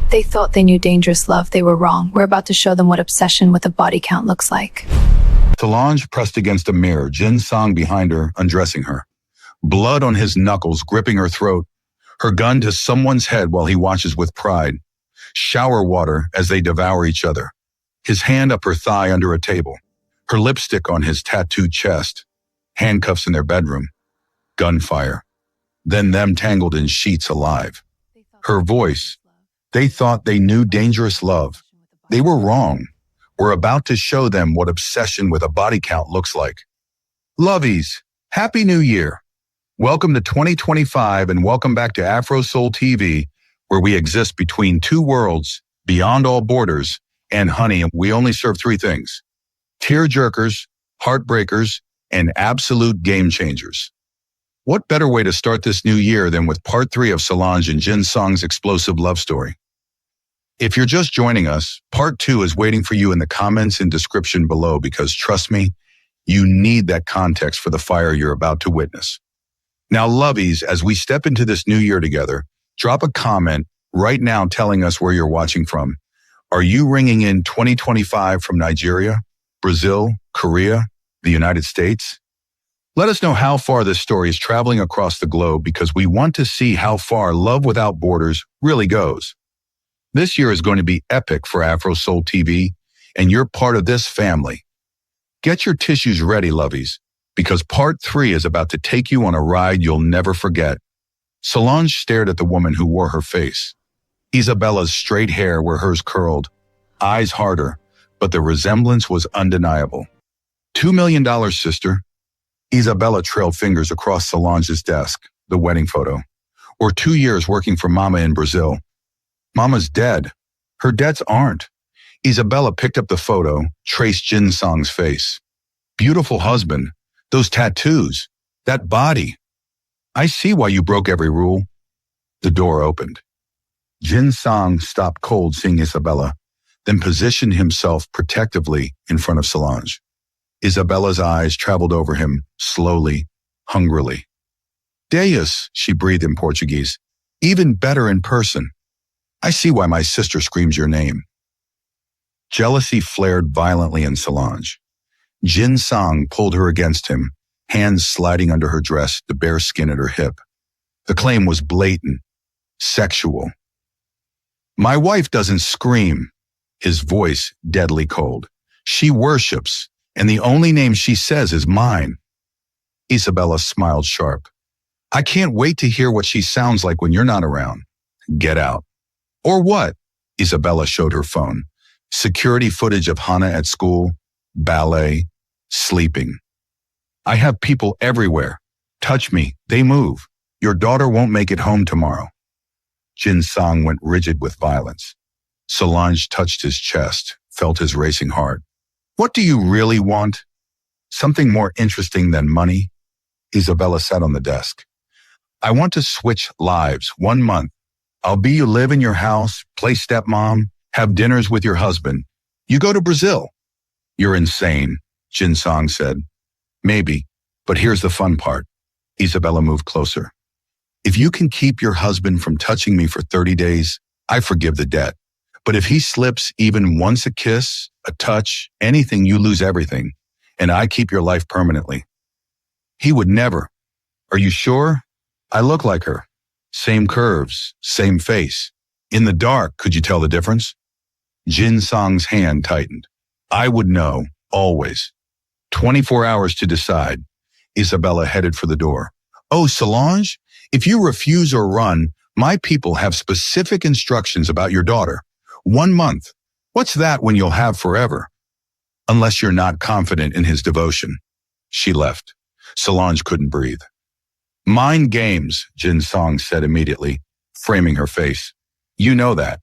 They thought they knew dangerous love. They were wrong. We're about to show them what obsession with a body count looks like. Solange pressed against a mirror, Jin-Sang behind her, undressing her. Blood on his knuckles, gripping her throat. Her gun to someone's head while he watches with pride. Shower water as they devour each other. His hand up her thigh under a table. Her lipstick on his tattooed chest. Handcuffs in their bedroom. Gunfire. Then them tangled in sheets alive. Her voice. They thought they knew dangerous love. They were wrong. We're about to show them what obsession with a body count looks like. Lovies, Happy New Year. Welcome to 2025 and welcome back to Afro-Seoul TV, where we exist between two worlds, beyond all borders, and honey, we only serve three things: tear-jerkers, heartbreakers, and absolute game changers. What better way to start this new year than with part 3 of Solange and Jin-Sang's explosive love story? If you're just joining us, part 2 is waiting for you in the comments and description below because trust me, you need that context for the fire you're about to witness. Now, lovies, as we step into this new year together, drop a comment right now telling us where you're watching from. Are you ringing in 2025 from Nigeria, Brazil, Korea, the United States? Let us know how far this story is traveling across the globe because we want to see how far love without borders really goes. This year is going to be epic for Afro-Seoul TV, and you're part of this family. Get your tissues ready, lovies, because part 3 is about to take you on a ride you'll never forget. Solange stared at the woman who wore her face. Isabella's straight hair where hers curled, eyes harder, but the resemblance was undeniable. $2 million, sister. Isabella trailed fingers across Solange's desk, the wedding photo. Or 2 years working for Mama in Brazil. Mama's dead. Her debts aren't. Isabella picked up the photo, traced Jin-Sang's face. Beautiful husband. Those tattoos. That body. I see why you broke every rule. The door opened. Jin-Sang stopped cold seeing Isabella, then positioned himself protectively in front of Solange. Isabella's eyes traveled over him, slowly, hungrily. Deus, she breathed in Portuguese. Even better in person. I see why my sister screams your name. Jealousy flared violently in Solange. Jin-Sang pulled her against him, hands sliding under her dress, the bare skin at her hip. The claim was blatant, sexual. My wife doesn't scream, his voice deadly cold. She worships, and the only name she says is mine. Isabella smiled sharp. I can't wait to hear what she sounds like when you're not around. Get out. Or what? Isabella showed her phone. Security footage of Hana at school, ballet, sleeping. I have people everywhere. Touch me, they move. Your daughter won't make it home tomorrow. Jin-Sang went rigid with violence. Solange touched his chest, felt his racing heart. What do you really want? Something more interesting than money? Isabella sat on the desk. I want to switch lives 1 month. I'll be you live in your house, play stepmom, have dinners with your husband. You go to Brazil. You're insane, Jin-Sang said. Maybe, but here's the fun part. Isabella moved closer. If you can keep your husband from touching me for 30 days, I forgive the debt. But if he slips even once a kiss, a touch, anything, you lose everything, and I keep your life permanently. He would never. Are you sure? I look like her. Same curves, same face. In the dark, could you tell the difference? Jin-Sang's hand tightened. I would know, always. 24 hours to decide. Isabella headed for the door. Oh, Solange, if you refuse or run, my people have specific instructions about your daughter. 1 month. What's that when you'll have forever? Unless you're not confident in his devotion. She left. Solange couldn't breathe. Mind games, Jin-Sang said immediately, framing her face. You know that.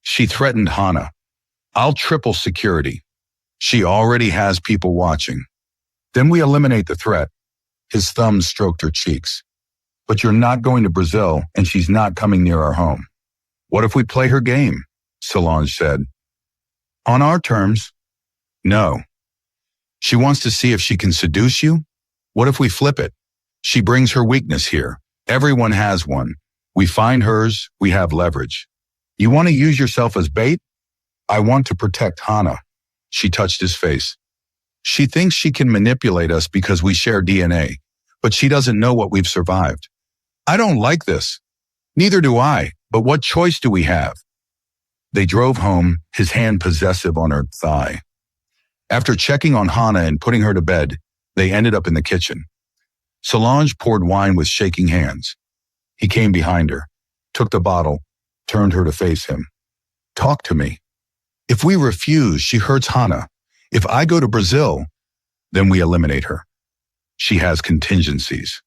She threatened Hana. I'll triple security. She already has people watching. Then we eliminate the threat. His thumb stroked her cheeks. But you're not going to Brazil, and she's not coming near our home. What if we play her game? Solange said. On our terms? No. She wants to see if she can seduce you? What if we flip it? She brings her weakness here. Everyone has one. We find hers, we have leverage. You want to use yourself as bait? I want to protect Hana. She touched his face. She thinks she can manipulate us because we share DNA, but she doesn't know what we've survived. I don't like this. Neither do I, but what choice do we have? They drove home, his hand possessive on her thigh. After checking on Hana and putting her to bed, they ended up in the kitchen. Solange poured wine with shaking hands. He came behind her, took the bottle, turned her to face him. Talk to me. If we refuse, she hurts Hana. If I go to Brazil, then we eliminate her. She has contingencies.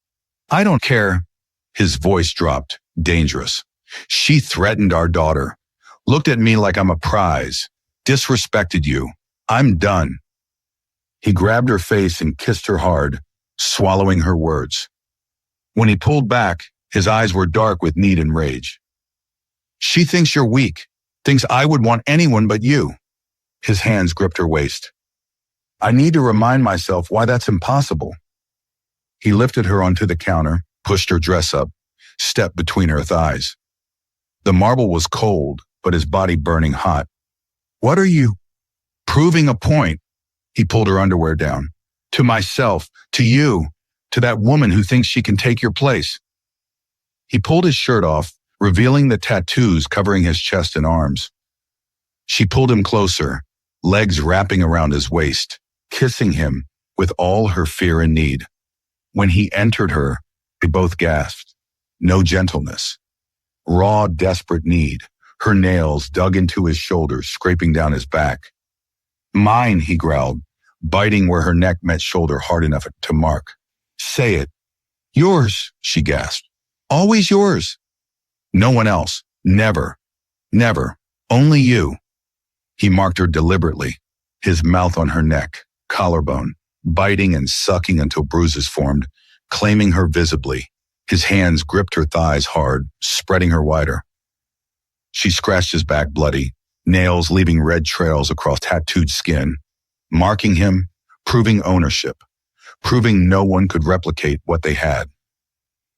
I don't care. His voice dropped, dangerous. She threatened our daughter, looked at me like I'm a prize, disrespected you. I'm done. He grabbed her face and kissed her hard, swallowing her words. When he pulled back, his eyes were dark with need and rage. She thinks you're weak, thinks I would want anyone but you. His hands gripped her waist. I need to remind myself why that's impossible. He lifted her onto the counter, pushed her dress up, stepped between her thighs. The marble was cold, but his body burning hot. What are you? Proving a point. He pulled her underwear down. To myself, to you, to that woman who thinks she can take your place. He pulled his shirt off, revealing the tattoos covering his chest and arms. She pulled him closer, legs wrapping around his waist, kissing him with all her fear and need. When he entered her, they both gasped. No gentleness. Raw, desperate need. Her nails dug into his shoulders, scraping down his back. Mine, he growled, biting where her neck met shoulder hard enough to mark. Say it. Yours, she gasped. Always yours. No one else. Never. Never. Only you. He marked her deliberately, his mouth on her neck, collarbone, biting and sucking until bruises formed, claiming her visibly. His hands gripped her thighs hard, spreading her wider. She scratched his back bloody, nails leaving red trails across tattooed skin, marking him, proving ownership, proving no one could replicate what they had.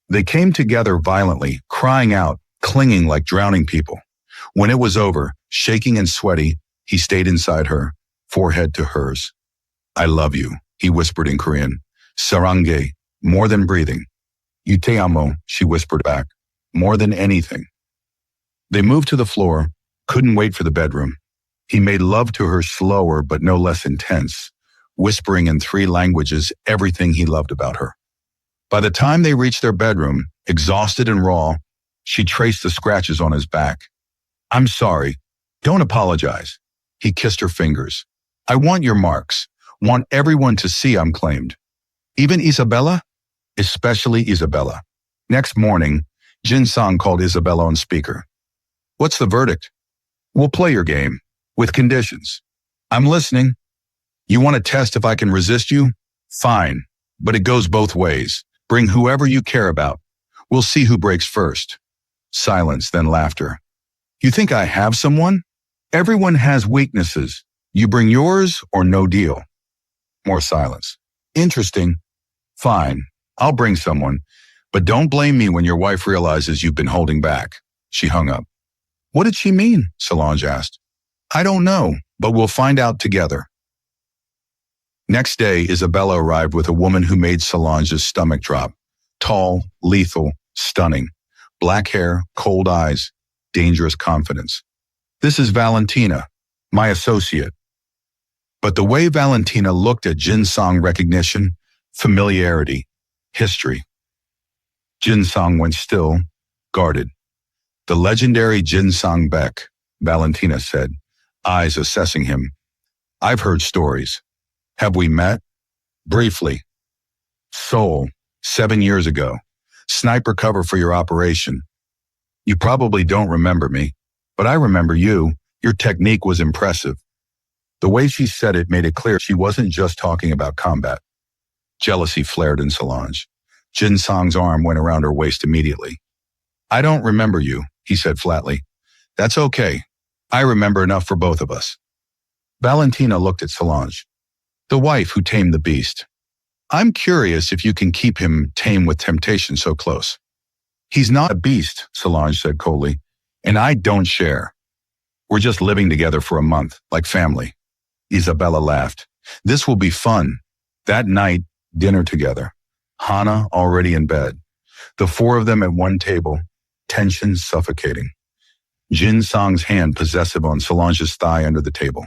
They came together violently, crying out, clinging like drowning people. When it was over, shaking and sweaty, he stayed inside her, forehead to hers. I love you, he whispered in Korean. Sarange, more than breathing. You te amo, she whispered back, more than anything. They moved to the floor, couldn't wait for the bedroom. He made love to her slower but no less intense, whispering in 3 languages everything he loved about her. By the time they reached their bedroom, exhausted and raw, she traced the scratches on his back. I'm sorry. Don't apologize. He kissed her fingers. I want your marks. Want everyone to see I'm claimed. Even Isabella? Especially Isabella. Next morning, Jin-Sang called Isabella on speaker. What's the verdict? We'll play your game, with conditions. I'm listening. You want to test if I can resist you? Fine, but it goes both ways. Bring whoever you care about. We'll see who breaks first. Silence, then laughter. You think I have someone? Everyone has weaknesses. You bring yours or no deal. More silence. Interesting. Fine, I'll bring someone, but don't blame me when your wife realizes you've been holding back. She hung up. What did she mean? Solange asked. I don't know, but we'll find out together. Next day, Isabella arrived with a woman who made Solange's stomach drop. Tall, lethal, stunning. Black hair, cold eyes, dangerous confidence. This is Valentina, my associate. But the way Valentina looked at Jin-Sang recognition, familiarity, history. Jin-Sang went still, guarded. The legendary Jin-Sang Beck, Valentina said, eyes assessing him. I've heard stories. Have we met? Briefly. Seoul, 7 years ago. Sniper cover for your operation. You probably don't remember me, but I remember you. Your technique was impressive. The way she said it made it clear she wasn't just talking about combat. Jealousy flared in Solange. Jin-Sang's arm went around her waist immediately. I don't remember you, he said flatly. That's okay. I remember enough for both of us. Valentina looked at Solange. The wife who tamed the beast. I'm curious if you can keep him tame with temptation so close. He's not a beast, Solange said coldly. And I don't share. We're just living together for a month, like family. Isabella laughed. This will be fun. That night, dinner together. Hana already in bed. The four of them at one table, tension suffocating. Jin-Sang's hand possessive on Solange's thigh under the table.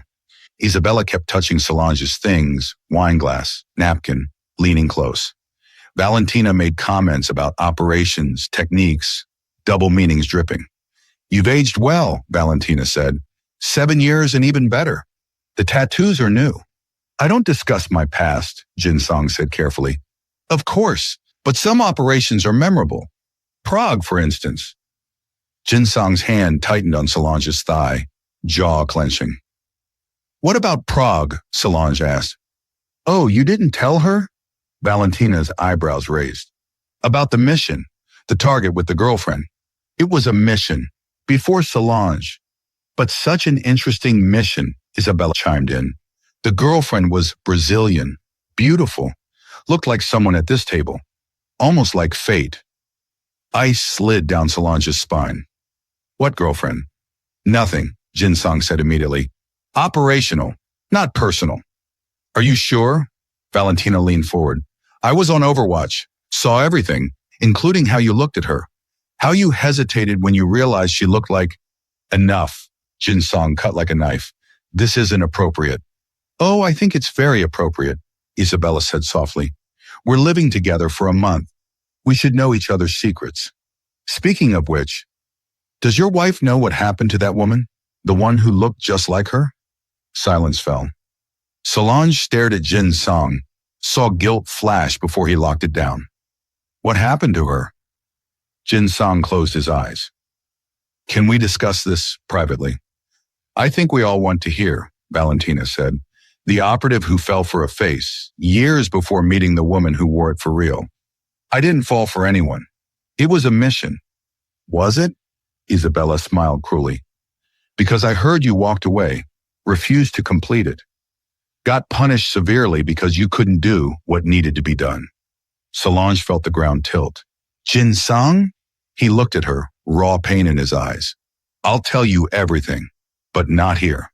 Isabella kept touching Solange's things, wine glass, napkin, leaning close. Valentina made comments about operations, techniques, double meanings dripping. You've aged well, Valentina said. 7 years and even better. The tattoos are new. I don't discuss my past, Jin-Sang said carefully. Of course, but some operations are memorable. Prague, for instance. Jin-Sang's hand tightened on Solange's thigh, jaw clenching. What about Prague? Solange asked. Oh, you didn't tell her? Valentina's eyebrows raised. About the mission, the target with the girlfriend. It was a mission, before Solange. But such an interesting mission, Isabella chimed in. The girlfriend was Brazilian, beautiful, looked like someone at this table, almost like fate. Ice slid down Solange's spine. What girlfriend? Nothing, Jin-Sang said immediately. Operational, not personal. Are you sure? Valentina leaned forward. I was on Overwatch, saw everything, including how you looked at her. How you hesitated when you realized she looked like... Enough, Jin-Sang cut like a knife. This isn't appropriate. Oh, I think it's very appropriate, Isabella said softly. We're living together for a month. We should know each other's secrets. Speaking of which, does your wife know what happened to that woman? The one who looked just like her? Silence fell. Solange stared at Jin-Sang, saw guilt flash before he locked it down. What happened to her? Jin-Sang closed his eyes. Can we discuss this privately? I think we all want to hear, Valentina said. The operative who fell for a face, years before meeting the woman who wore it for real. I didn't fall for anyone. It was a mission. Was it? Isabella smiled cruelly. Because I heard you walked away, refused to complete it. Got punished severely because you couldn't do what needed to be done. Solange felt the ground tilt. Jin-Sang? He looked at her, raw pain in his eyes. I'll tell you everything, but not here.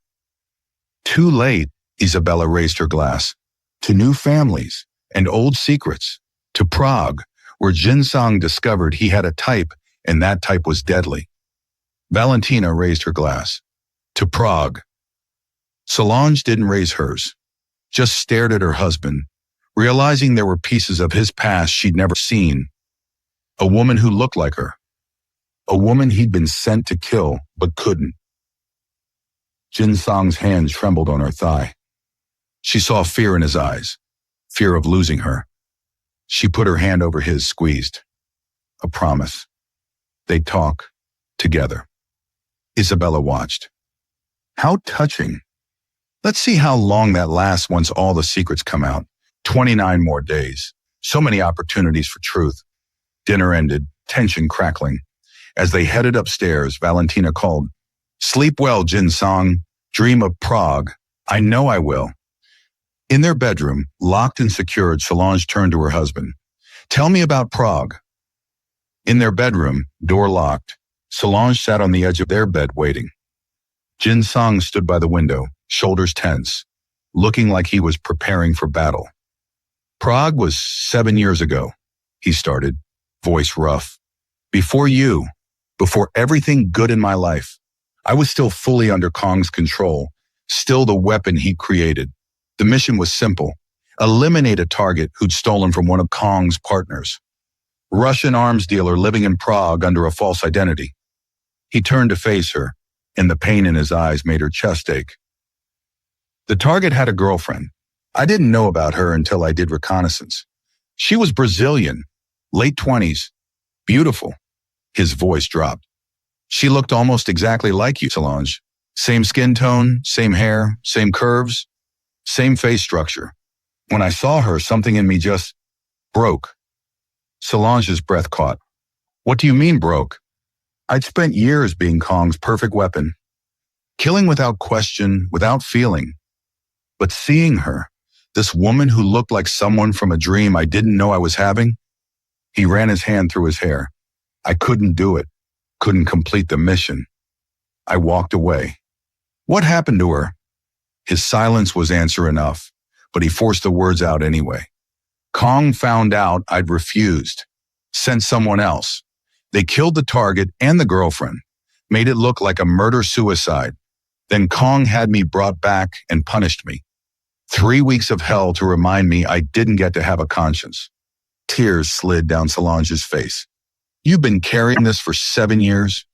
Too late, Isabella raised her glass. To new families and old secrets. To Prague, where Jin-Sang discovered he had a type and that type was deadly. Valentina raised her glass. To Prague. Solange didn't raise hers, just stared at her husband, realizing there were pieces of his past she'd never seen. A woman who looked like her. A woman he'd been sent to kill, but couldn't. Jin-Sang's hand trembled on her thigh. She saw fear in his eyes, fear of losing her. She put her hand over his, squeezed. A promise. They'd talk, together. Isabella watched. How touching. Let's see how long that lasts once all the secrets come out. 29 more days. So many opportunities for truth. Dinner ended, tension crackling. As they headed upstairs, Valentina called, Sleep well, Jin-Sang. Dream of Prague. I know I will. In their bedroom, locked and secured, Solange turned to her husband. Tell me about Prague. In their bedroom, door locked, Solange sat on the edge of their bed waiting. Jin-Sang stood by the window, shoulders tense, looking like he was preparing for battle. Prague was 7 years ago, he started, voice rough. Before you, before everything good in my life, I was still fully under Kong's control, still the weapon he created. The mission was simple. Eliminate a target who'd stolen from one of Kong's partners. Russian arms dealer living in Prague under a false identity. He turned to face her, and the pain in his eyes made her chest ache. The target had a girlfriend. I didn't know about her until I did reconnaissance. She was Brazilian, late 20s, beautiful. His voice dropped. She looked almost exactly like you, Solange. Same skin tone, same hair, same curves, same face structure. When I saw her, something in me just broke. Solange's breath caught. What do you mean broke? I'd spent years being Kong's perfect weapon. Killing without question, without feeling. But seeing her, this woman who looked like someone from a dream I didn't know I was having, he ran his hand through his hair. I couldn't do it, couldn't complete the mission. I walked away. What happened to her? His silence was answer enough, but he forced the words out anyway. Kong found out I'd refused, sent someone else. They killed the target and the girlfriend, made it look like a murder-suicide. Then Kong had me brought back and punished me. 3 weeks of hell to remind me I didn't get to have a conscience. Tears slid down Solange's face. You've been carrying this for 7 years?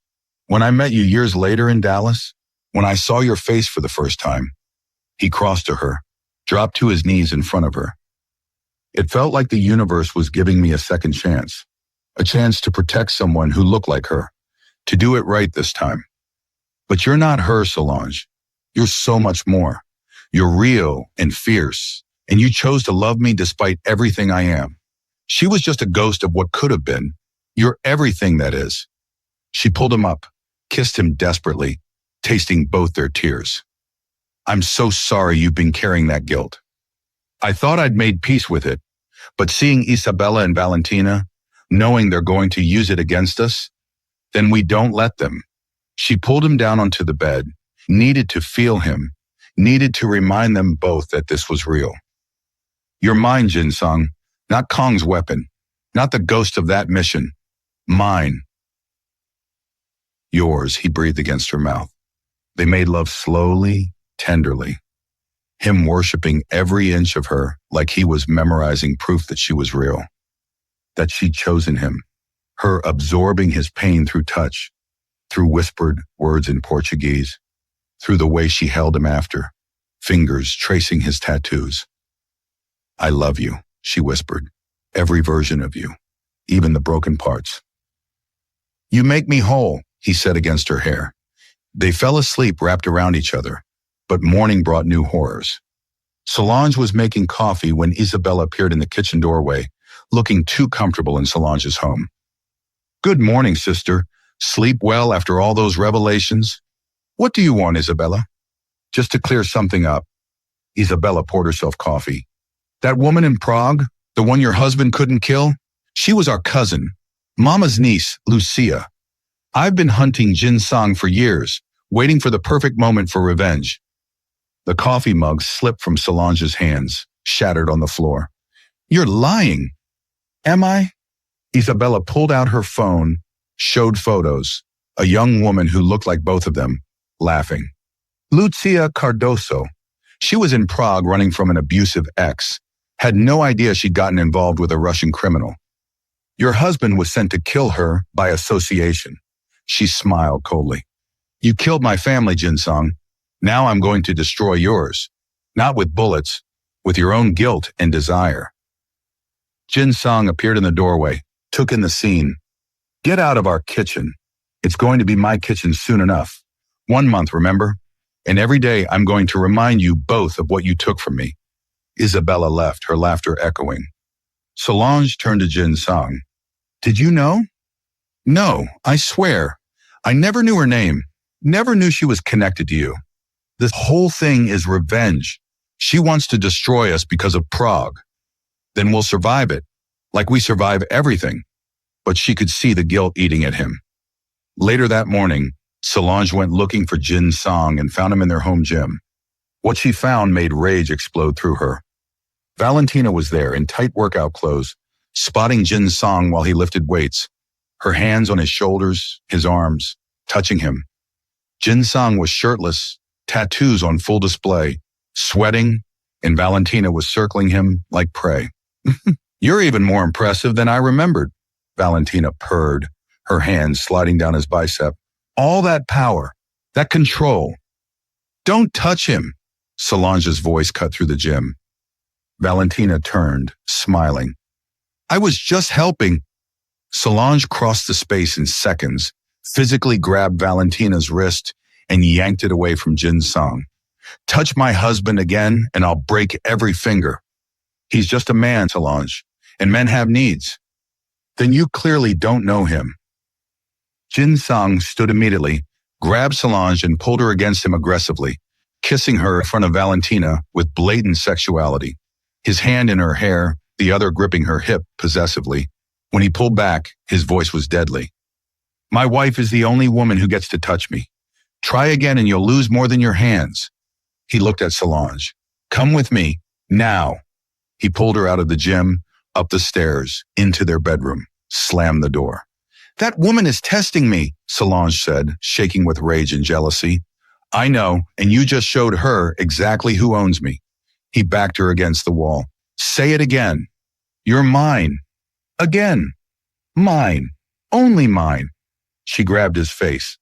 When I met you years later in Dallas, when I saw your face for the first time, he crossed to her, dropped to his knees in front of her. It felt like the universe was giving me a second chance, a chance to protect someone who looked like her, to do it right this time. But you're not her, Solange. You're so much more. You're real and fierce, and you chose to love me despite everything I am. She was just a ghost of what could have been. You're everything that is. She pulled him up, kissed him desperately, tasting both their tears. I'm so sorry you've been carrying that guilt. I thought I'd made peace with it, but seeing Isabella and Valentina, knowing they're going to use it against us, then we don't let them. She pulled him down onto the bed, needed to feel him, needed to remind them both that this was real. You're mine, Jin-Sang, not Kong's weapon, not the ghost of that mission. Mine. Yours, he breathed against her mouth. They made love slowly, tenderly, him worshiping every inch of her like he was memorizing proof that she was real, that she'd chosen him, her absorbing his pain through touch, through whispered words in Portuguese, through the way she held him after, fingers tracing his tattoos. I love you, she whispered, every version of you, even the broken parts. You make me whole, he said against her hair. They fell asleep wrapped around each other, but morning brought new horrors. Solange was making coffee when Isabella appeared in the kitchen doorway, looking too comfortable in Solange's home. Good morning, sister. Sleep well after all those revelations? What do you want, Isabella? Just to clear something up. Isabella poured herself coffee. That woman in Prague, the one your husband couldn't kill, she was our cousin, Mama's niece, Lucia. I've been hunting Jin-Sang for years, waiting for the perfect moment for revenge. The coffee mug slipped from Solange's hands, shattered on the floor. You're lying. Am I? Isabella pulled out her phone, showed photos, a young woman who looked like both of them, laughing. Lucia Cardoso. She was in Prague running from an abusive ex, had no idea she'd gotten involved with a Russian criminal. Your husband was sent to kill her by association. She smiled coldly. You killed my family, Jin-Sang. Now I'm going to destroy yours. Not with bullets, with your own guilt and desire. Jin-Sang appeared in the doorway, took in the scene. Get out of our kitchen. It's going to be my kitchen soon enough. 1 month, remember? And every day I'm going to remind you both of what you took from me. Isabella left, her laughter echoing. Solange turned to Jin-Sang. Did you know? No, I swear. I never knew her name. Never knew she was connected to you. This whole thing is revenge. She wants to destroy us because of Prague. Then we'll survive it, like we survive everything. But she could see the guilt eating at him. Later that morning, Solange went looking for Jin-Sang and found him in their home gym. What she found made rage explode through her. Valentina was there in tight workout clothes, spotting Jin-Sang while he lifted weights, her hands on his shoulders, his arms, touching him. Jin-Sang was shirtless, tattoos on full display, sweating, and Valentina was circling him like prey. You're even more impressive than I remembered, Valentina purred, her hands sliding down his bicep. All that power, that control. Don't touch him, Solange's voice cut through the gym. Valentina turned, smiling. I was just helping. Solange crossed the space in seconds, physically grabbed Valentina's wrist and yanked it away from Jin-Sang. Touch my husband again and I'll break every finger. He's just a man, Solange, and men have needs. Then you clearly don't know him. Jin-Sang stood immediately, grabbed Solange and pulled her against him aggressively, kissing her in front of Valentina with blatant sexuality, his hand in her hair, the other gripping her hip possessively. When he pulled back, his voice was deadly. My wife is the only woman who gets to touch me. Try again and you'll lose more than your hands. He looked at Solange. Come with me, now. He pulled her out of the gym, up the stairs, into their bedroom, slammed the door. That woman is testing me, Solange said, shaking with rage and jealousy. I know, and you just showed her exactly who owns me. He backed her against the wall. Say it again. You're mine. Again. Mine. Only mine. She grabbed his face.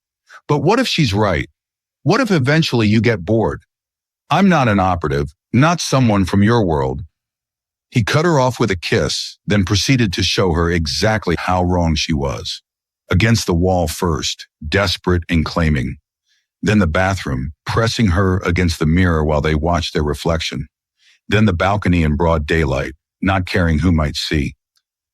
But what if she's right? What if eventually you get bored? I'm not an operative, not someone from your world. He cut her off with a kiss, then proceeded to show her exactly how wrong she was. Against the wall first, desperate and claiming. Then the bathroom, pressing her against the mirror while they watched their reflection. Then the balcony in broad daylight, not caring who might see.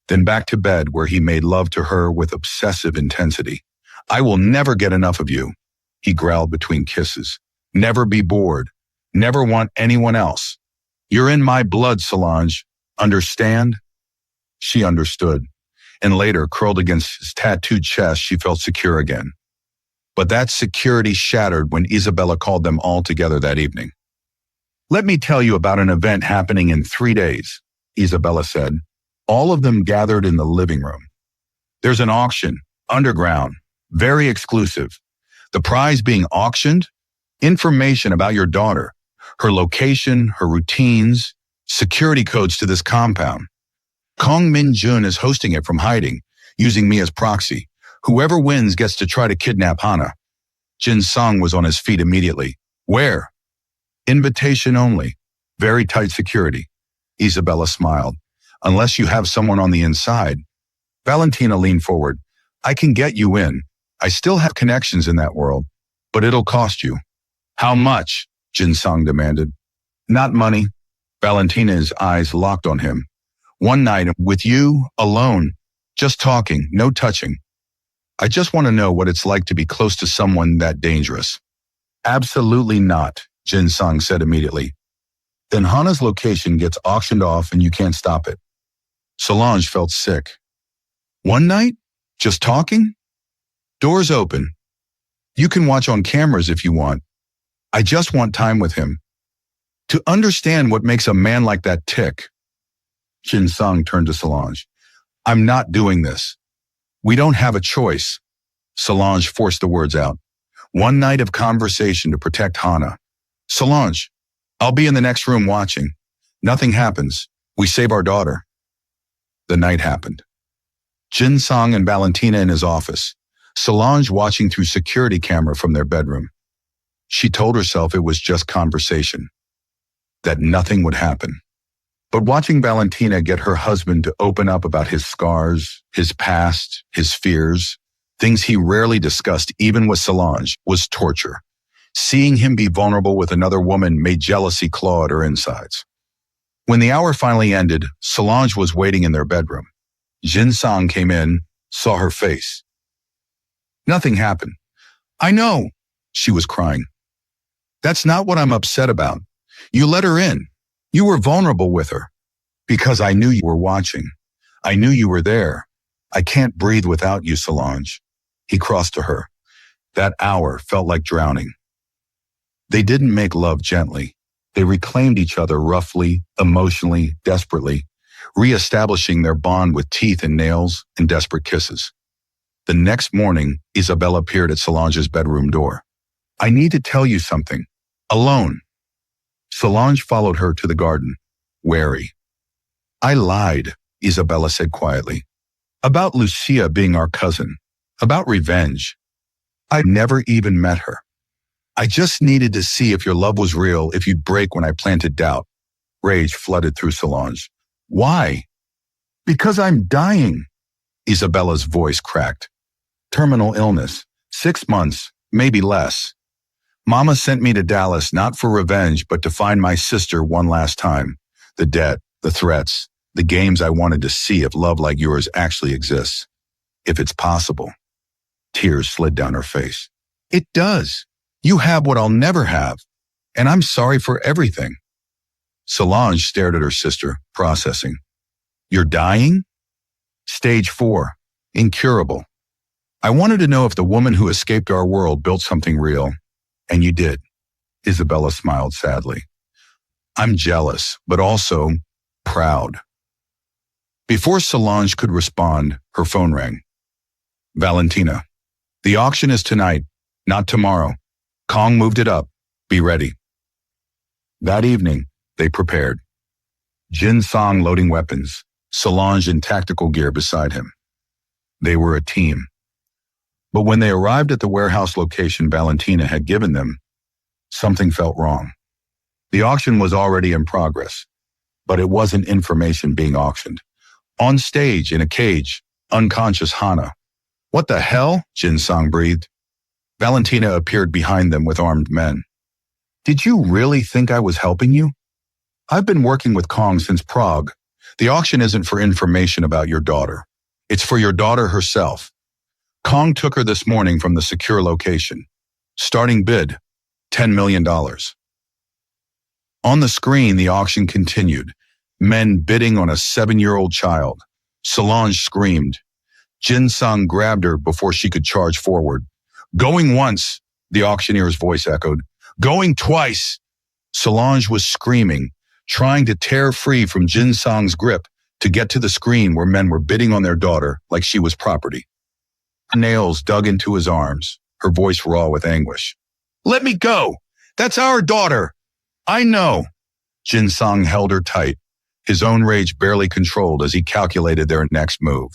Then back to bed where he made love to her with obsessive intensity. I will never get enough of you, he growled between kisses. Never be bored. Never want anyone else. You're in my blood, Solange. Understand? She understood, and later, curled against his tattooed chest, she felt secure again. But that security shattered when Isabella called them all together that evening. Let me tell you about an event happening in 3 days, Isabella said. All of them gathered in the living room. There's an auction, underground, very exclusive. The prize being auctioned? Information about your daughter, her location, her routines, security codes to this compound. Kong Min-jun is hosting it from hiding, using me as proxy. Whoever wins gets to try to kidnap Hana. Jin-Sang was on his feet immediately. Where? Invitation only. Very tight security. Isabella smiled. Unless you have someone on the inside. Valentina leaned forward. I can get you in. I still have connections in that world, but it'll cost you. How much? Jin-Sang demanded. Not money. Valentina's eyes locked on him. One night with you, alone, just talking, no touching. I just want to know what it's like to be close to someone that dangerous. Absolutely not, Jin-Sang said immediately. Then Hana's location gets auctioned off and you can't stop it. Solange felt sick. One night? Just talking? Doors open. You can watch on cameras if you want. I just want time with him. To understand what makes a man like that tick. Jin-Sang turned to Solange. I'm not doing this. We don't have a choice. Solange forced the words out. One night of conversation to protect Hana. Solange, I'll be in the next room watching. Nothing happens. We save our daughter. The night happened. Jin-Sang and Valentina in his office. Solange watching through security camera from their bedroom. She told herself it was just conversation. That nothing would happen. But watching Valentina get her husband to open up about his scars, his past, his fears, things he rarely discussed even with Solange, was torture. Seeing him be vulnerable with another woman made jealousy claw at her insides. When the hour finally ended, Solange was waiting in their bedroom. Jin-Sang came in, saw her face. Nothing happened. I know, she was crying. That's not what I'm upset about. You let her in. You were vulnerable with her. Because I knew you were watching. I knew you were there. I can't breathe without you, Solange. He crossed to her. That hour felt like drowning. They didn't make love gently. They reclaimed each other roughly, emotionally, desperately, reestablishing their bond with teeth and nails and desperate kisses. The next morning, Isabella appeared at Solange's bedroom door. I need to tell you something. Alone. Solange followed her to the garden, wary. I lied, Isabella said quietly. About Lucia being our cousin. About revenge. I'd never even met her. I just needed to see if your love was real, if you'd break when I planted doubt. Rage flooded through Solange. Why? Because I'm dying. Isabella's voice cracked. Terminal illness. 6 months, maybe less. Mama sent me to Dallas not for revenge, but to find my sister one last time. The debt, the threats, the games I wanted to see if love like yours actually exists. If it's possible. Tears slid down her face. It does. You have what I'll never have. And I'm sorry for everything. Solange stared at her sister, processing. You're dying? Stage 4. Incurable. I wanted to know if the woman who escaped our world built something real. And you did. Isabella smiled sadly. I'm jealous, but also proud. Before Solange could respond, her phone rang. Valentina, the auction is tonight, not tomorrow. Kong moved it up. Be ready. That evening, they prepared. Jin-Sang loading weapons, Solange in tactical gear beside him. They were a team. But when they arrived at the warehouse location Valentina had given them, something felt wrong. The auction was already in progress, but it wasn't information being auctioned. On stage, in a cage, unconscious Hana. What the hell? Jin-Sang breathed. Valentina appeared behind them with armed men. Did you really think I was helping you? I've been working with Kong since Prague. The auction isn't for information about your daughter. It's for your daughter herself. Kong took her this morning from the secure location. Starting bid, $10 million. On the screen, the auction continued. Men bidding on a 7-year-old child. Solange screamed. Jin-Sang grabbed her before she could charge forward. Going once, the auctioneer's voice echoed. Going twice. Solange was screaming, trying to tear free from Jin-Sang's grip to get to the screen where men were bidding on their daughter like she was property. Her nails dug into his arms, her voice raw with anguish. Let me go! That's our daughter! I know! Jin-Sang held her tight, his own rage barely controlled as he calculated their next move.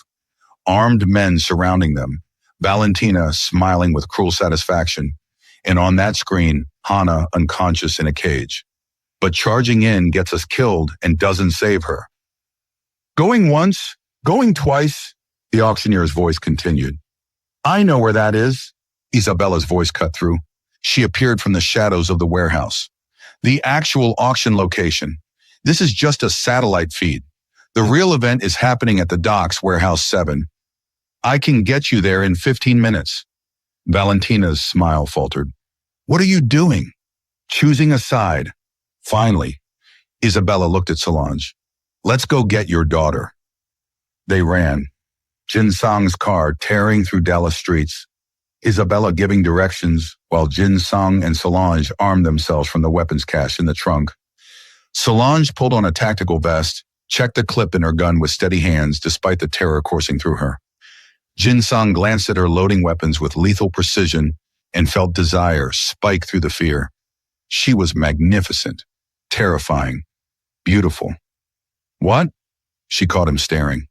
Armed men surrounding them, Valentina smiling with cruel satisfaction, and on that screen, Hana unconscious in a cage. But charging in gets us killed and doesn't save her. Going once, going twice, the auctioneer's voice continued. I know where that is. Isabella's voice cut through. She appeared from the shadows of the warehouse. The actual auction location. This is just a satellite feed. The real event is happening at the docks, Warehouse 7. I can get you there in 15 minutes. Valentina's smile faltered. What are you doing? Choosing a side. Finally, Isabella looked at Solange. Let's go get your daughter. They ran. Jin-Sang's car tearing through Dallas streets. Isabella giving directions while Jin-Sang and Solange armed themselves from the weapons cache in the trunk. Solange pulled on a tactical vest, checked the clip in her gun with steady hands despite the terror coursing through her. Jin-Sang glanced at her loading weapons with lethal precision and felt desire spike through the fear. She was magnificent, terrifying, beautiful. What? She caught him staring.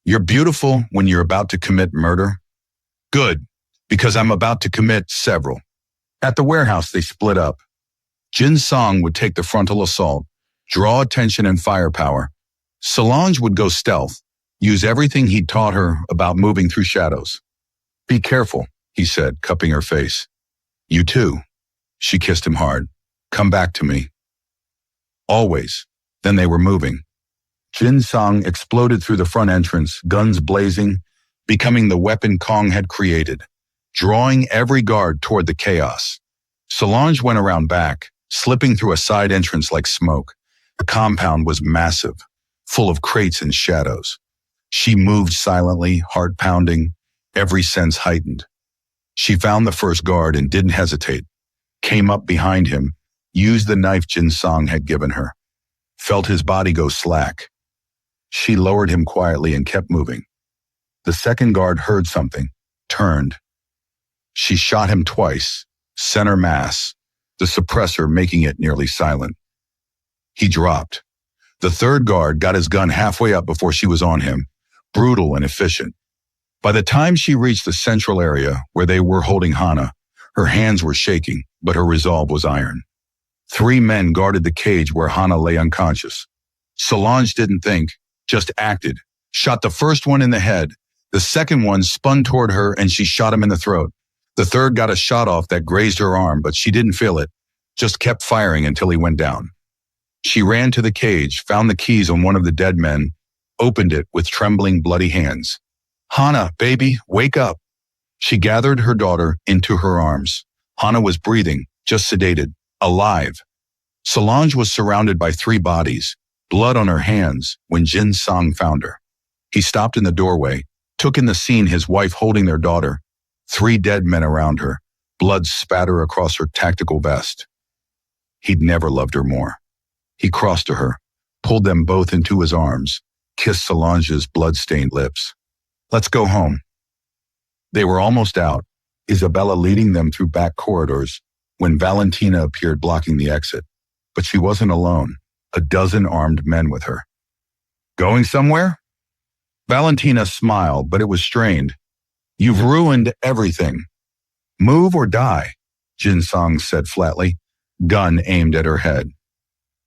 You're beautiful when you're about to commit murder? Good, because I'm about to commit several. At the warehouse, they split up. Jin-Sang would take the frontal assault, draw attention and firepower. Solange would go stealth, use everything he'd taught her about moving through shadows. Be careful, he said, cupping her face. You too. She kissed him hard. Come back to me. Always. Then they were moving. Jin-Sang exploded through the front entrance, guns blazing, becoming the weapon Kong had created, drawing every guard toward the chaos. Solange went around back, slipping through a side entrance like smoke. The compound was massive, full of crates and shadows. She moved silently, heart pounding, every sense heightened. She found the first guard and didn't hesitate, came up behind him, used the knife Jin-Sang had given her, felt his body go slack. She lowered him quietly and kept moving. The second guard heard something, turned. She shot him twice, center mass, the suppressor making it nearly silent. He dropped. The third guard got his gun halfway up before she was on him, brutal and efficient. By the time she reached the central area where they were holding Hana, her hands were shaking, but her resolve was iron. 3 men guarded the cage where Hana lay unconscious. Solange didn't think, just acted, shot the first one in the head. The second one spun toward her and she shot him in the throat. The third got a shot off that grazed her arm, but she didn't feel it, just kept firing until he went down. She ran to the cage, found the keys on one of the dead men, opened it with trembling, bloody hands. Hana, baby, wake up. She gathered her daughter into her arms. Hana was breathing, just sedated, alive. Solange was surrounded by 3 bodies, blood on her hands, when Jin-Sang found her. He stopped in the doorway, took in the scene his wife holding their daughter, 3 dead men around her, blood spatter across her tactical vest. He'd never loved her more. He crossed to her, pulled them both into his arms, kissed Solange's blood-stained lips. "Let's go home." They were almost out, Isabella leading them through back corridors, when Valentina appeared blocking the exit. But she wasn't alone, a dozen armed men with her. "Going somewhere?" Valentina smiled, but it was strained. "You've ruined everything." "Move or die," Jin-Sang said flatly, gun aimed at her head.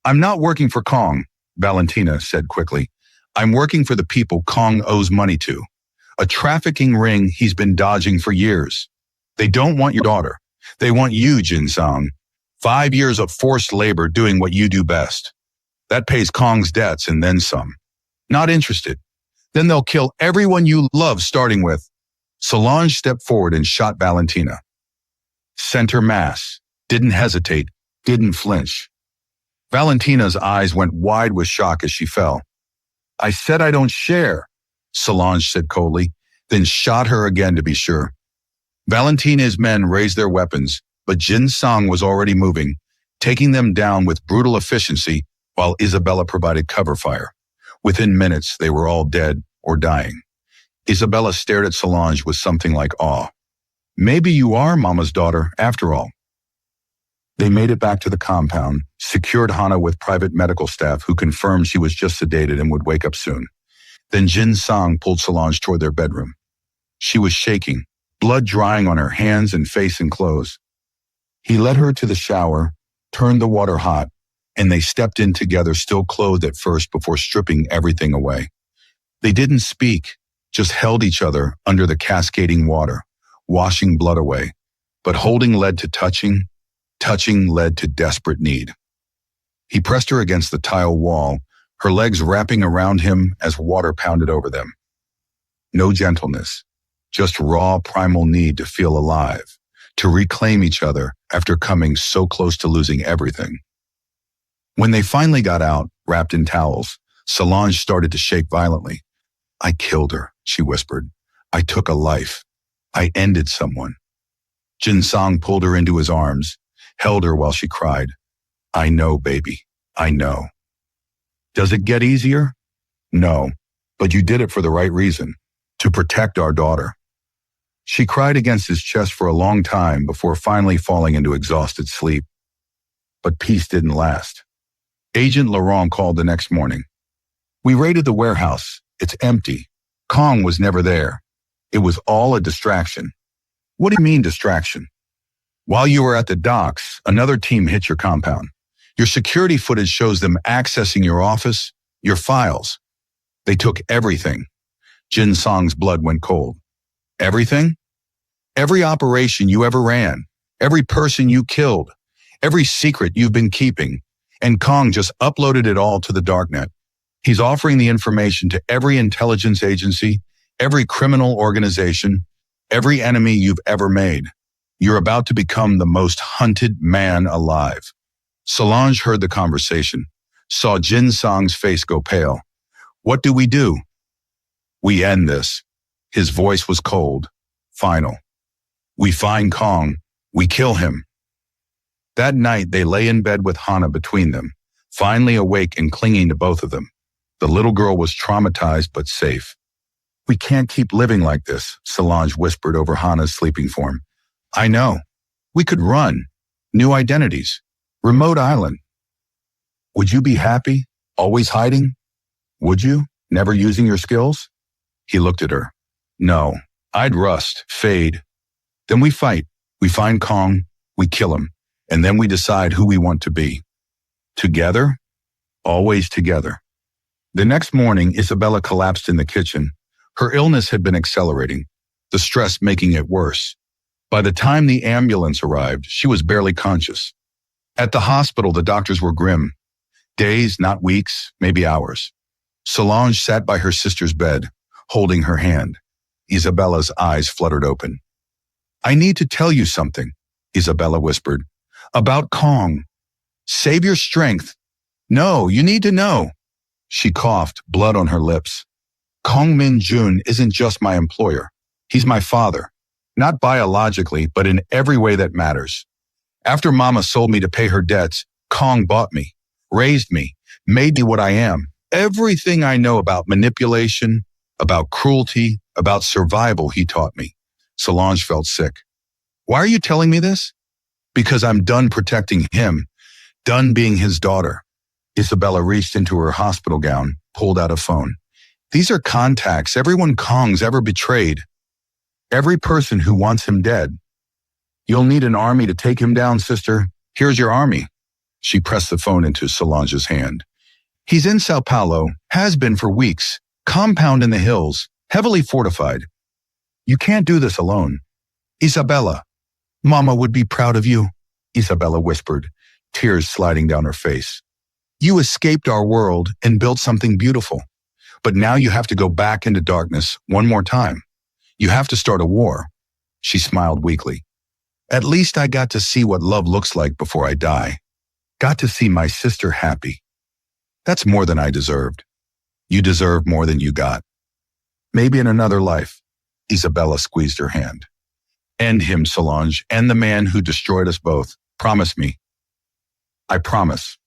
"I'm not working for Kong," Valentina said quickly. "I'm working for the people Kong owes money to. A trafficking ring he's been dodging for years. They don't want your daughter. They want you, Jin-Sang. 5 years of forced labor doing what you do best. That pays Kong's debts and then some. Not interested. Then they'll kill everyone you love, starting with." Solange stepped forward and shot Valentina. Center mass. Didn't hesitate. Didn't flinch. Valentina's eyes went wide with shock as she fell. "I said I don't share," Solange said coldly, then shot her again to be sure. Valentina's men raised their weapons, but Jin-Sang was already moving, taking them down with brutal efficiency while Isabella provided cover fire. Within minutes, they were all dead or dying. Isabella stared at Solange with something like awe. "Maybe you are Mama's daughter, after all." They made it back to the compound, secured Hana with private medical staff who confirmed she was just sedated and would wake up soon. Then Jin-Sang pulled Solange toward their bedroom. She was shaking, blood drying on her hands and face and clothes. He led her to the shower, turned the water hot, and they stepped in together, still clothed at first before stripping everything away. They didn't speak, just held each other under the cascading water, washing blood away. But holding led to touching, touching led to desperate need. He pressed her against the tile wall, her legs wrapping around him as water pounded over them. No gentleness, just raw primal need to feel alive, to reclaim each other after coming so close to losing everything. When they finally got out, wrapped in towels, Solange started to shake violently. "I killed her," she whispered. "I took a life. I ended someone." Jin-Sang pulled her into his arms, held her while she cried. "I know, baby. I know." "Does it get easier?" "No, but you did it for the right reason, to protect our daughter." She cried against his chest for a long time before finally falling into exhausted sleep. But peace didn't last. Agent Laurent called the next morning. "We raided the warehouse. It's empty. Kong was never there. It was all a distraction." "What do you mean distraction?" "While you were at the docks, another team hit your compound. Your security footage shows them accessing your office, your files. They took everything." Jin-Sang's blood went cold. "Everything?" "Every operation you ever ran, every person you killed, every secret you've been keeping, and Kong just uploaded it all to the darknet. He's offering the information to every intelligence agency, every criminal organization, every enemy you've ever made. You're about to become the most hunted man alive." Solange heard the conversation, saw Jin-Sang's face go pale. "What do we do?" "We end this." His voice was cold, final. "We find Kong. We kill him." That night, they lay in bed with Hana between them, finally awake and clinging to both of them. The little girl was traumatized but safe. "We can't keep living like this," Solange whispered over Hana's sleeping form. "I know. We could run. New identities. Remote island." "Would you be happy? Always hiding? Would you? Never using your skills?" He looked at her. "No. I'd rust, fade. Then we fight. We find Kong. We kill him. And then we decide who we want to be. Together? Always together." The next morning, Isabella collapsed in the kitchen. Her illness had been accelerating, the stress making it worse. By the time the ambulance arrived, she was barely conscious. At the hospital, the doctors were grim. Days, not weeks, maybe hours. Solange sat by her sister's bed, holding her hand. Isabella's eyes fluttered open. "I need to tell you something," Isabella whispered. "About Kong. Save your strength. No, you need to know." She coughed, blood on her lips. Kong Min-jun isn't just my employer. He's my father. Not biologically, but in every way that matters. After Mama sold me to pay her debts, Kong bought me, raised me, made me what I am. Everything I know about manipulation, about cruelty, about survival, he taught me. Solange felt sick. Why are you telling me this? Because I'm done protecting him, done being his daughter. Isabella reached into her hospital gown, pulled out a phone. These are contacts, everyone Kong's ever betrayed. Every person who wants him dead. You'll need an army to take him down, sister. Here's your army. She pressed the phone into Solange's hand. He's in São Paulo, has been for weeks. Compound in the hills, heavily fortified. You can't do this alone. Isabella. Mama would be proud of you, Isabella whispered, tears sliding down her face. You escaped our world and built something beautiful. But now you have to go back into darkness one more time. You have to start a war. She smiled weakly. At least I got to see what love looks like before I die. Got to see my sister happy. That's more than I deserved. You deserve more than you got. Maybe in another life. Isabella squeezed her hand. End him, Solange, and the man who destroyed us both. Promise me. I promise.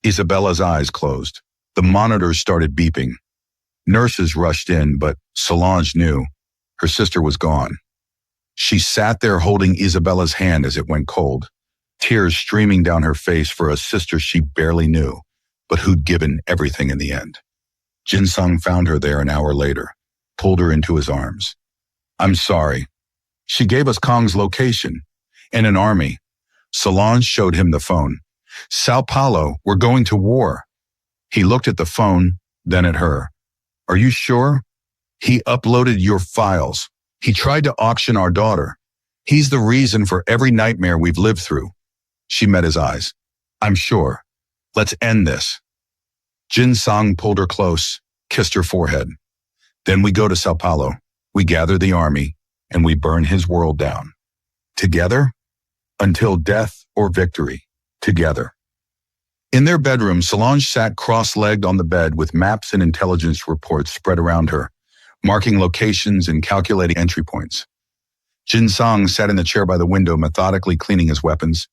Isabella's eyes closed. The monitors started beeping. Nurses rushed in, but Solange knew. Her sister was gone. She sat there holding Isabella's hand as it went cold, tears streaming down her face for a sister she barely knew, but who'd given everything in the end. Jin-Sang found her there an hour later, pulled her into his arms. I'm sorry. She gave us Kong's location and an army. Solange showed him the phone. São Paulo, we're going to war. He looked at the phone, then at her. Are you sure? He uploaded your files. He tried to auction our daughter. He's the reason for every nightmare we've lived through. She met his eyes. I'm sure. Let's end this. Jin-Sang pulled her close, kissed her forehead. Then we go to São Paulo. We gather the army, and we burn his world down. Together? Until death or victory. Together. In their bedroom, Solange sat cross-legged on the bed with maps and intelligence reports spread around her, marking locations and calculating entry points. Jin-Sang sat in the chair by the window, methodically cleaning his weapons,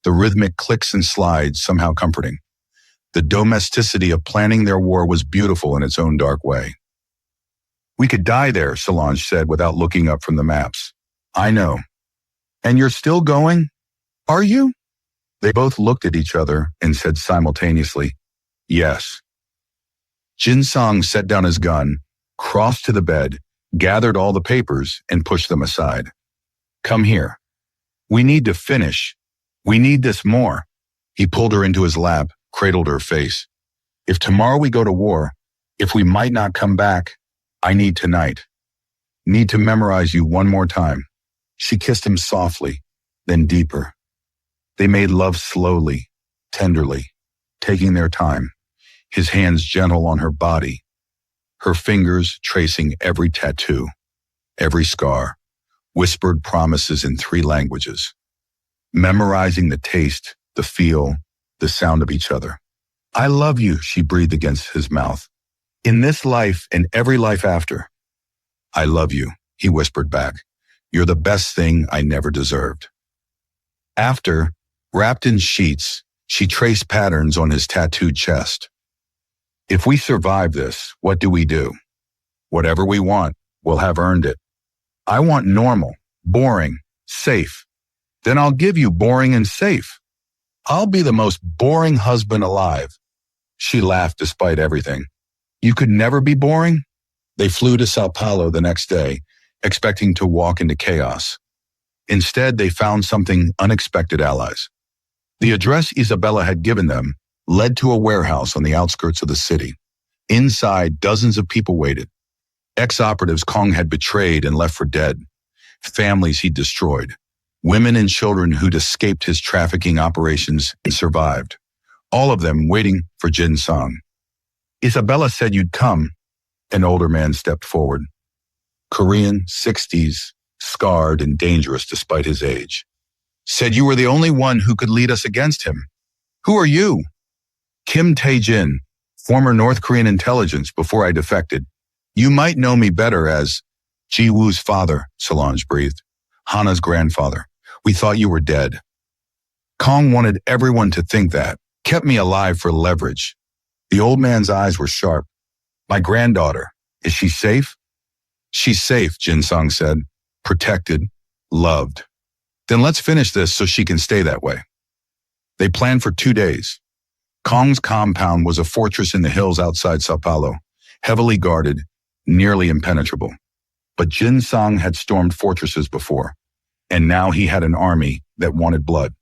the rhythmic clicks and slides somehow comforting. The domesticity of planning their war was beautiful in its own dark way. We could die there, Solange said without looking up from the maps. I know. And you're still going? Are you? They both looked at each other and said simultaneously, yes. Jin-Sang set down his gun, crossed to the bed, gathered all the papers, and pushed them aside. Come here. We need to finish. We need this more. He pulled her into his lap, cradled her face. If tomorrow we go to war, if we might not come back, I need tonight. Need to memorize you one more time. She kissed him softly, then deeper. They made love slowly, tenderly, taking their time, his hands gentle on her body, her fingers tracing every tattoo, every scar, whispered promises in 3 languages, memorizing the taste, the feel, the sound of each other. I love you, she breathed against his mouth. In this life and every life after. I love you, he whispered back. You're the best thing I never deserved. After, wrapped in sheets, she traced patterns on his tattooed chest. If we survive this, what do we do? Whatever we want, we'll have earned it. I want normal, boring, safe. Then I'll give you boring and safe. I'll be the most boring husband alive. She laughed despite everything. You could never be boring? They flew to São Paulo the next day, expecting to walk into chaos. Instead, they found something unexpected allies. The address Isabella had given them led to a warehouse on the outskirts of the city. Inside, dozens of people waited. Ex-operatives Kong had betrayed and left for dead. Families he'd destroyed. Women and children who'd escaped his trafficking operations and survived. All of them waiting for Jin-Sang. Isabella said you'd come. An older man stepped forward. Korean, 60s, scarred and dangerous despite his age. Said you were the only one who could lead us against him. Who are you? Kim Tae-jin, former North Korean intelligence before I defected. You might know me better as Ji-woo's father, Solange breathed. Hana's grandfather. We thought you were dead. Kong wanted everyone to think that, kept me alive for leverage. The old man's eyes were sharp. My granddaughter, is she safe? She's safe, Jin-Sang said. Protected, loved. Then let's finish this so she can stay that way. They planned for 2 days. Kong's compound was a fortress in the hills outside São Paulo, heavily guarded, nearly impenetrable. But Jin-Sang had stormed fortresses before, and now he had an army that wanted blood.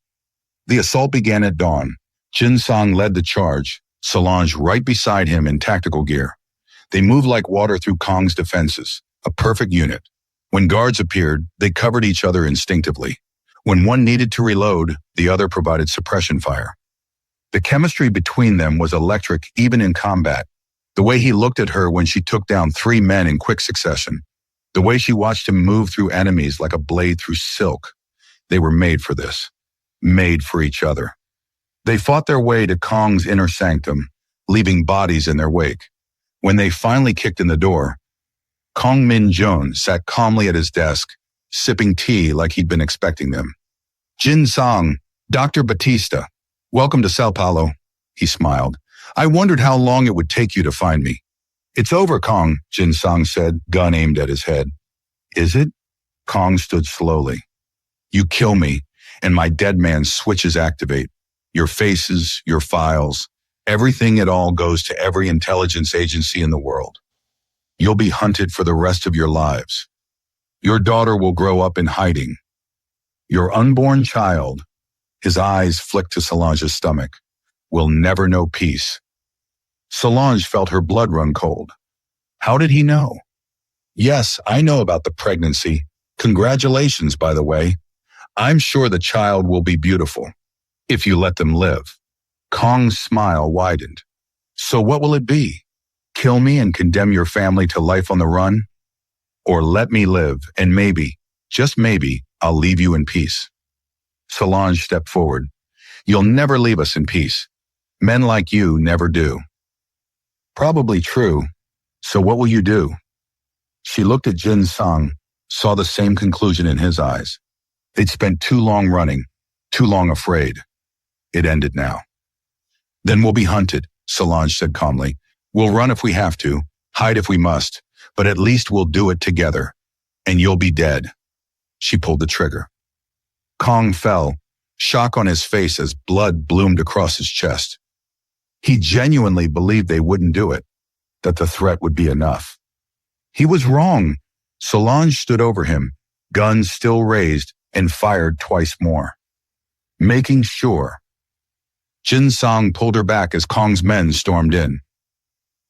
The assault began at dawn. Jin-Sang led the charge, Solange right beside him in tactical gear. They moved like water through Kong's defenses, a perfect unit. When guards appeared, they covered each other instinctively. When one needed to reload, the other provided suppression fire. The chemistry between them was electric even in combat. The way he looked at her when she took down 3 men in quick succession. The way she watched him move through enemies like a blade through silk. They were made for this. Made for each other. They fought their way to Kong's inner sanctum, leaving bodies in their wake. When they finally kicked in the door, Kong Min-jeon sat calmly at his desk, sipping tea like he'd been expecting them. Jin-Sang, Dr. Batista, welcome to São Paulo, he smiled. I wondered how long it would take you to find me. It's over, Kong, Jin-Sang said, gun aimed at his head. Is it? Kong stood slowly. You kill me, and my dead man's switches activate. Your faces, your files, everything at all goes to every intelligence agency in the world. You'll be hunted for the rest of your lives. Your daughter will grow up in hiding. Your unborn child, his eyes flicked to Solange's stomach, will never know peace. Solange felt her blood run cold. How did he know? Yes, I know about the pregnancy. Congratulations, by the way. I'm sure the child will be beautiful, if you let them live. Kong's smile widened. So what will it be? Kill me and condemn your family to life on the run? Or let me live and maybe, just maybe, I'll leave you in peace. Solange stepped forward. You'll never leave us in peace. Men like you never do. Probably true. So what will you do? She looked at Jin-Sang, saw the same conclusion in his eyes. They'd spent too long running, too long afraid. It ended now. Then we'll be hunted, Solange said calmly. We'll run if we have to, hide if we must, but at least we'll do it together. And you'll be dead. She pulled the trigger. Kong fell, shock on his face as blood bloomed across his chest. He genuinely believed they wouldn't do it, that the threat would be enough. He was wrong. Solange stood over him, guns still raised, and fired twice more. Making sure. Jin-Sang pulled her back as Kong's men stormed in.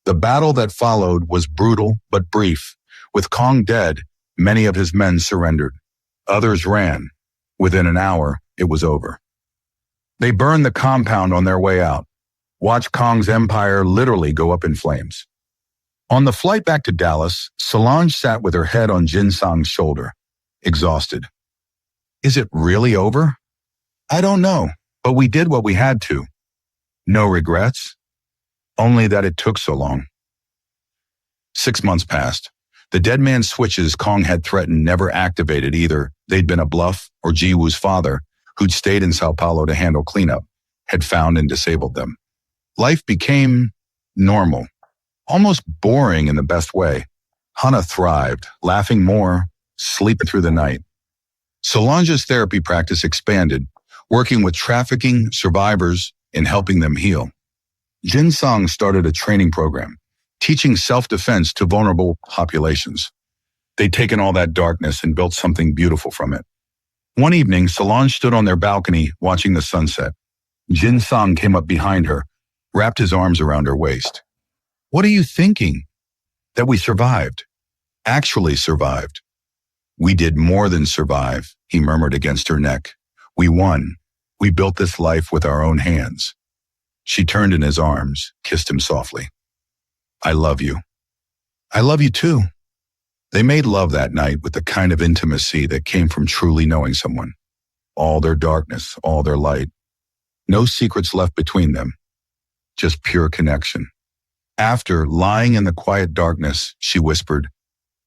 The battle that followed was brutal but brief. With Kong dead, many of his men surrendered. Others ran. Within an hour, it was over. They burned the compound on their way out. Watched Kong's empire literally go up in flames. On the flight back to Dallas, Solange sat with her head on Jin-Sang's shoulder, exhausted. Is it really over? I don't know, but we did what we had to. No regrets? Only that it took so long. 6 months passed. The dead man's switches Kong had threatened never activated either. They'd been a bluff, or Ji-woo's father, who'd stayed in São Paulo to handle cleanup, had found and disabled them. Life became normal, almost boring in the best way. Hana thrived, laughing more, sleeping through the night. Solange's therapy practice expanded, working with trafficking survivors and helping them heal. Jin-Sang started a training program, teaching self-defense to vulnerable populations. They'd taken all that darkness and built something beautiful from it. One evening, Solange stood on their balcony watching the sunset. Jin-Sang came up behind her, wrapped his arms around her waist. What are you thinking? That we survived. Actually survived. We did more than survive, he murmured against her neck. We won. We built this life with our own hands. She turned in his arms, kissed him softly. I love you. I love you too. They made love that night with the kind of intimacy that came from truly knowing someone. All their darkness, all their light. No secrets left between them. Just pure connection. After, lying in the quiet darkness, she whispered,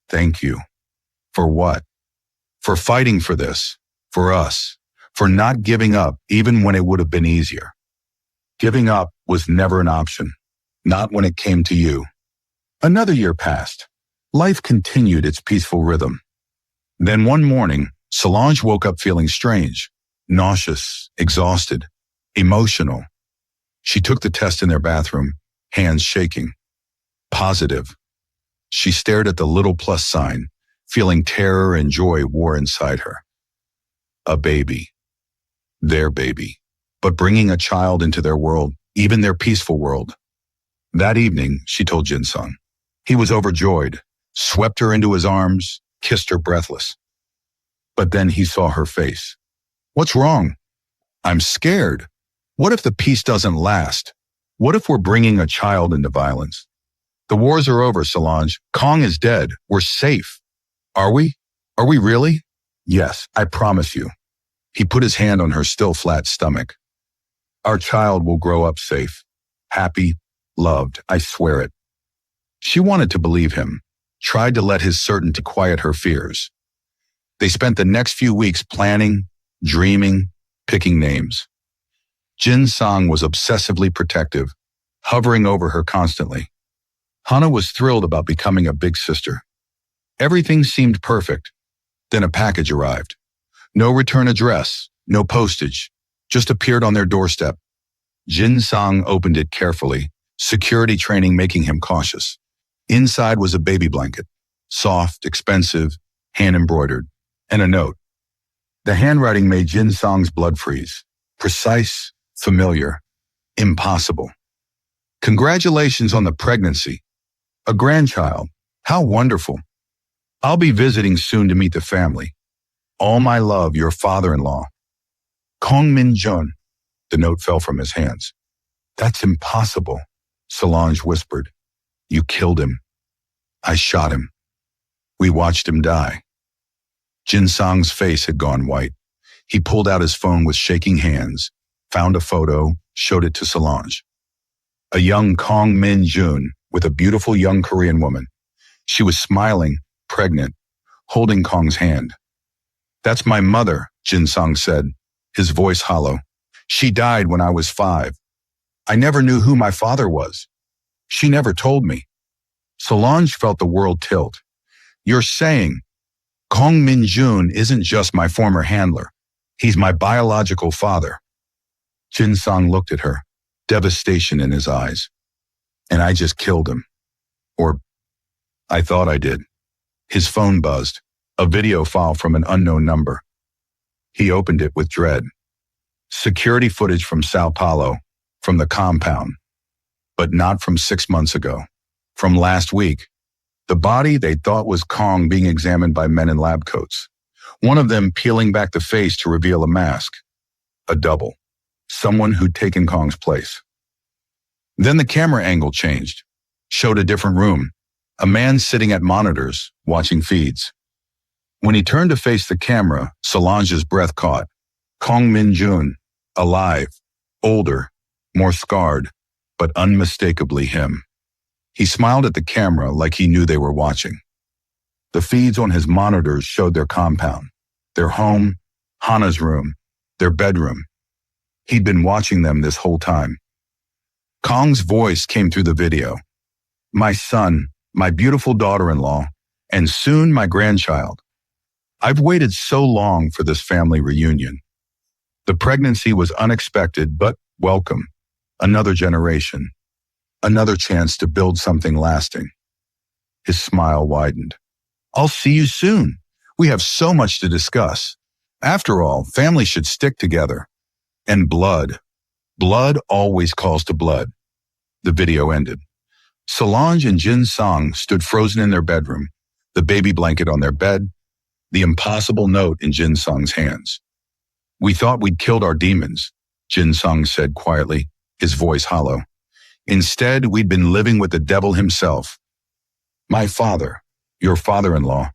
"Thank you." For what? For fighting for this, for us, for not giving up even when it would have been easier. Giving up was never an option, not when it came to you. Another year passed. Life continued its peaceful rhythm. Then one morning, Solange woke up feeling strange, nauseous, exhausted, emotional. She took the test in their bathroom, hands shaking. Positive. She stared at the little plus sign, feeling terror and joy war inside her. A baby. Their baby. But bringing a child into their world, even their peaceful world. That evening, she told Jin-Sang. He was overjoyed, swept her into his arms, kissed her breathless. But then he saw her face. "What's wrong?" "I'm scared. What if the peace doesn't last? What if we're bringing a child into violence?" "The wars are over, Solange. Kong is dead. We're safe." "Are we? Are we really?" "Yes, I promise you." He put his hand on her still flat stomach. "Our child will grow up safe, happy, loved, I swear it." She wanted to believe him, tried to let his certainty quiet her fears. They spent the next few weeks planning, dreaming, picking names. Jin-Sang was obsessively protective, hovering over her constantly. Hana was thrilled about becoming a big sister. Everything seemed perfect. Then a package arrived. No return address, no postage, just appeared on their doorstep. Jin-Sang opened it carefully, security training making him cautious. Inside was a baby blanket, soft, expensive, hand-embroidered, and a note. The handwriting made Jin-Sang's blood freeze. Precise, familiar, impossible. "Congratulations on the pregnancy. A grandchild. How wonderful. I'll be visiting soon to meet the family. All my love, your father-in-law. Kong Min-jun." The note fell from his hands. "That's impossible," Solange whispered. "You killed him. I shot him. We watched him die." Jin-Sang's face had gone white. He pulled out his phone with shaking hands, found a photo, showed it to Solange. A young Kong Min-jun with a beautiful young Korean woman. She was smiling, pregnant, holding Kong's hand. "That's my mother," Jin-Sang said, his voice hollow. "She died when I was 5. I never knew who my father was. She never told me." Solange felt the world tilt. "You're saying Kong Min-jun isn't just my former handler. He's my biological father." Jin-Sang looked at her, devastation in his eyes. "And I just killed him. Or I thought I did." His phone buzzed, a video file from an unknown number. He opened it with dread. Security footage from São Paulo, from the compound, but not from 6 months ago, from last week. The body they thought was Kong being examined by men in lab coats. One of them peeling back the face to reveal a mask. A double. Someone who'd taken Kong's place. Then the camera angle changed, showed a different room. A man sitting at monitors, watching feeds. When he turned to face the camera, Solange's breath caught. Kong Min-jun, alive, older, more scarred, but unmistakably him. He smiled at the camera like he knew they were watching. The feeds on his monitors showed their compound, their home, Hana's room, their bedroom. He'd been watching them this whole time. Kong's voice came through the video. "My son, my beautiful daughter-in-law, and soon my grandchild. I've waited so long for this family reunion. The pregnancy was unexpected, but welcome. Another generation. Another chance to build something lasting." His smile widened. "I'll see you soon. We have so much to discuss. After all, family should stick together. And blood. Blood always calls to blood." The video ended. Solange and Jin-Sang stood frozen in their bedroom, the baby blanket on their bed, the impossible note in Jin-Sang's hands. "We thought we'd killed our demons," Jin-Sang said quietly, his voice hollow. "Instead, we'd been living with the devil himself. My father, your father-in-law,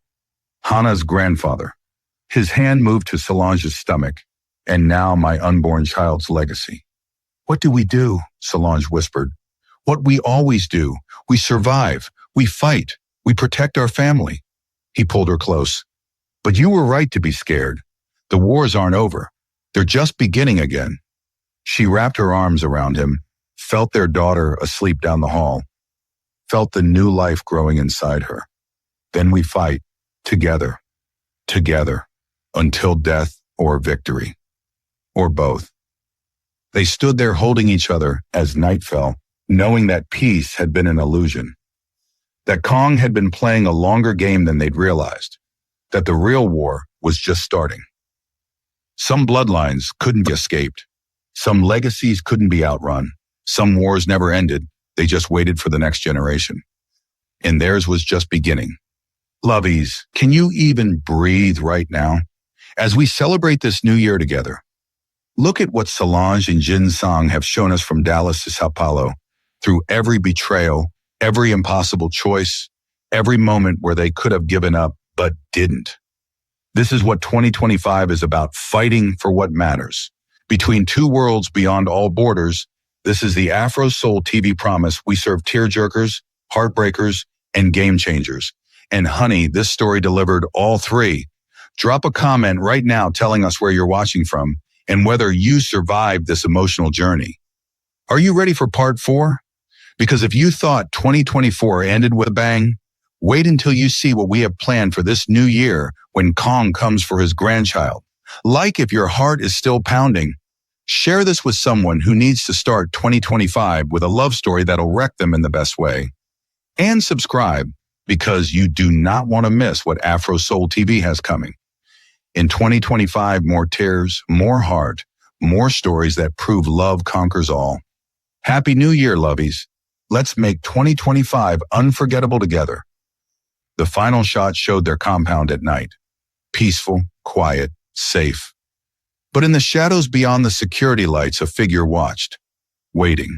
Hana's grandfather." His hand moved to Solange's stomach, "And now my unborn child's legacy." "What do we do?" Solange whispered. What we always do. We survive. We fight. We protect our family. He pulled her close. But you were right to be scared. The wars aren't over. They're just beginning again. She wrapped her arms around him, felt their daughter asleep down the hall, felt the new life growing inside her. Then we fight, together, until death or victory, or both. They stood there holding each other as night fell, knowing that peace had been an illusion, that Kong had been playing a longer game than they'd realized, that the real war was just starting. Some bloodlines couldn't be escaped. Some legacies couldn't be outrun. Some wars never ended. They just waited for the next generation. And theirs was just beginning. Lovies, can you even breathe right now? As we celebrate this new year together, look at what Solange and Jin-Sang have shown us from Dallas to São Paulo, through every betrayal, every impossible choice, every moment where they could have given up but didn't. This is what 2025 is about, fighting for what matters. Between two worlds beyond all borders, this is the Afro-Seoul TV promise. We serve tearjerkers, heartbreakers, and game changers. And honey, this story delivered all three. Drop a comment right now telling us where you're watching from and whether you survived this emotional journey. Are you ready for part 4? Because if you thought 2024 ended with a bang, wait until you see what we have planned for this new year when Kong comes for his grandchild. Like if your heart is still pounding, share this with someone who needs to start 2025 with a love story that'll wreck them in the best way. And subscribe, because you do not want to miss what Afro-Seoul TV has coming. In 2025, more tears, more heart, more stories that prove love conquers all. Happy New Year, lovies. Let's make 2025 unforgettable together. The final shot showed their compound at night. Peaceful, quiet, safe. But in the shadows beyond the security lights, a figure watched, waiting.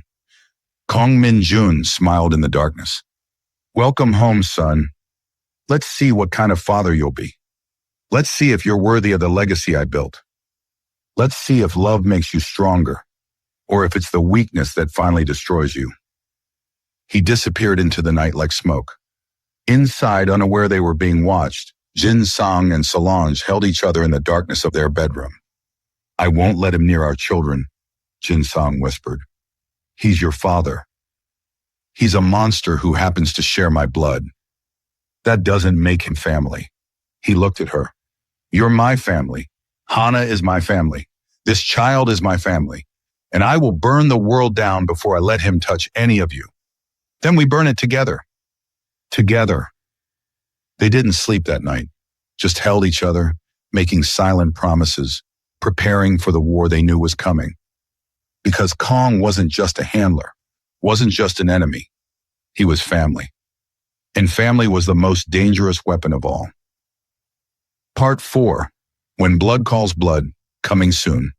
Kong Min-jun smiled in the darkness. Welcome home, son. Let's see what kind of father you'll be. Let's see if you're worthy of the legacy I built. Let's see if love makes you stronger, or if it's the weakness that finally destroys you. He disappeared into the night like smoke. Inside, unaware they were being watched, Jin-Sang and Solange held each other in the darkness of their bedroom. I won't let him near our children, Jin-Sang whispered. He's your father. He's a monster who happens to share my blood. That doesn't make him family. He looked at her. You're my family. Hana is my family. This child is my family. And I will burn the world down before I let him touch any of you. Then we burn it together. Together. They didn't sleep that night, just held each other, making silent promises, preparing for the war they knew was coming. Because Kong wasn't just a handler, wasn't just an enemy. He was family. And family was the most dangerous weapon of all. Part 4, When Blood Calls Blood, coming soon.